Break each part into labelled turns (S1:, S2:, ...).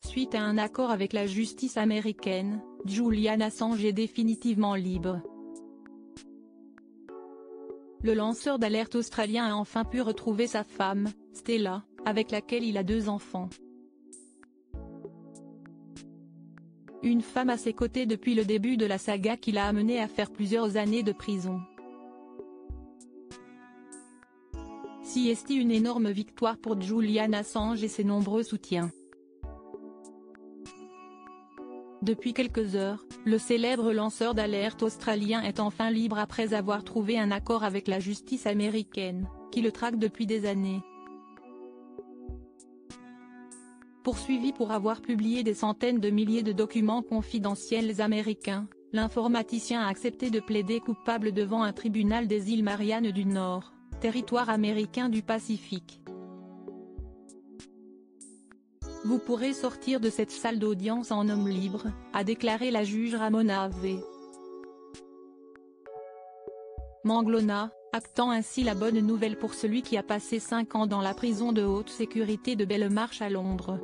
S1: Suite à un accord avec la justice américaine, Julian Assange est définitivement libre. Le lanceur d'alerte australien a enfin pu retrouver sa femme, Stella, avec laquelle il a 2 enfants. Une femme à ses côtés depuis le début de la saga qui l'a amené à faire plusieurs années de prison. Si est une énorme victoire pour Julian Assange et ses nombreux soutiens. Depuis quelques heures, le célèbre lanceur d'alerte australien est enfin libre après avoir trouvé un accord avec la justice américaine, qui le traque depuis des années. Poursuivi pour avoir publié des centaines de milliers de documents confidentiels américains, l'informaticien a accepté de plaider coupable devant un tribunal des îles Mariannes du Nord, territoire américain du Pacifique. Vous pourrez sortir de cette salle d'audience en homme libre, a déclaré la juge Ramona V. Manglona, actant ainsi la bonne nouvelle pour celui qui a passé 5 ans dans la prison de haute sécurité de Belmarsh à Londres.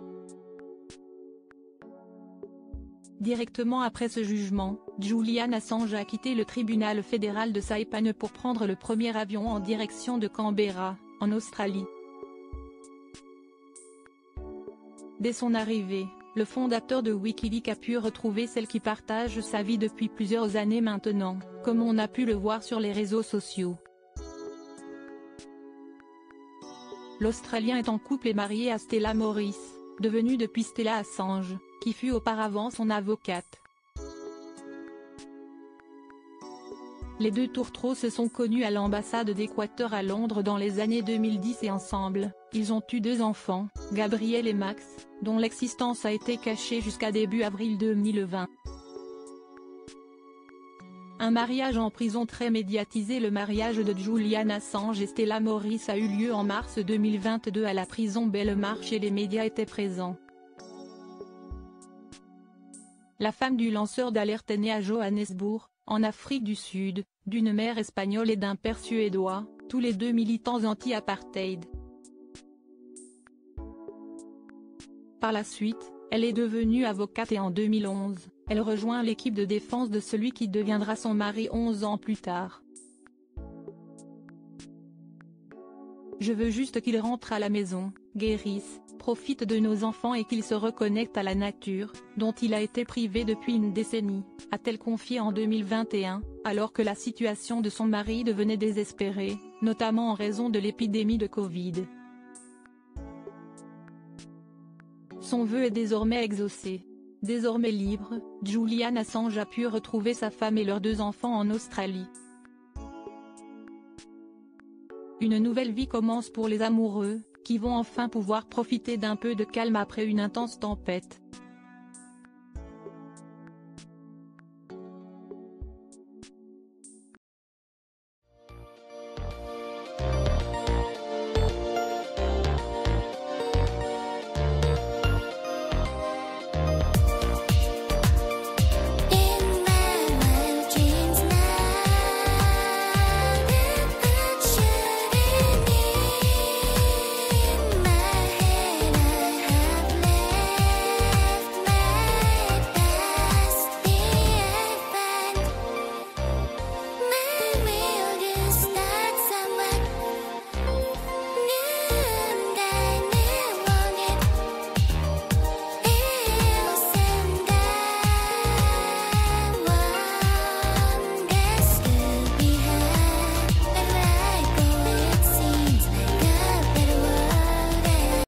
S1: Directement après ce jugement, Julian Assange a quitté le tribunal fédéral de Saipan pour prendre le premier avion en direction de Canberra, en Australie. Dès son arrivée, le fondateur de Wikileaks a pu retrouver celle qui partage sa vie depuis plusieurs années maintenant, comme on a pu le voir sur les réseaux sociaux. L'Australien est en couple et marié à Stella Morris, devenue depuis Stella Assange, qui fut auparavant son avocate. Les deux tourtereaux se sont connus à l'ambassade d'Équateur à Londres dans les années 2010 et ensemble, ils ont eu 2 enfants, Gabriel et Max, dont l'existence a été cachée jusqu'à début avril 2020. Un mariage en prison très médiatisé. Le mariage de Julian Assange et Stella Morris a eu lieu en mars 2022 à la prison Belmarsh et les médias étaient présents. La femme du lanceur d'alerte est née à Johannesburg, en Afrique du Sud, d'une mère espagnole et d'un père suédois, tous les 2 militants anti-apartheid. Par la suite, elle est devenue avocate et en 2011, elle rejoint l'équipe de défense de celui qui deviendra son mari 11 ans plus tard. Je veux juste qu'il rentre à la maison, guérisse, profite de nos enfants et qu'il se reconnecte à la nature, dont il a été privé depuis une décennie, a-t-elle confié en 2021, alors que la situation de son mari devenait désespérée, notamment en raison de l'épidémie de Covid. Son vœu est désormais exaucé. Désormais libre, Julian Assange a pu retrouver sa femme et leurs 2 enfants en Australie. Une nouvelle vie commence pour les amoureux, qui vont enfin pouvoir profiter d'un peu de calme après une intense tempête.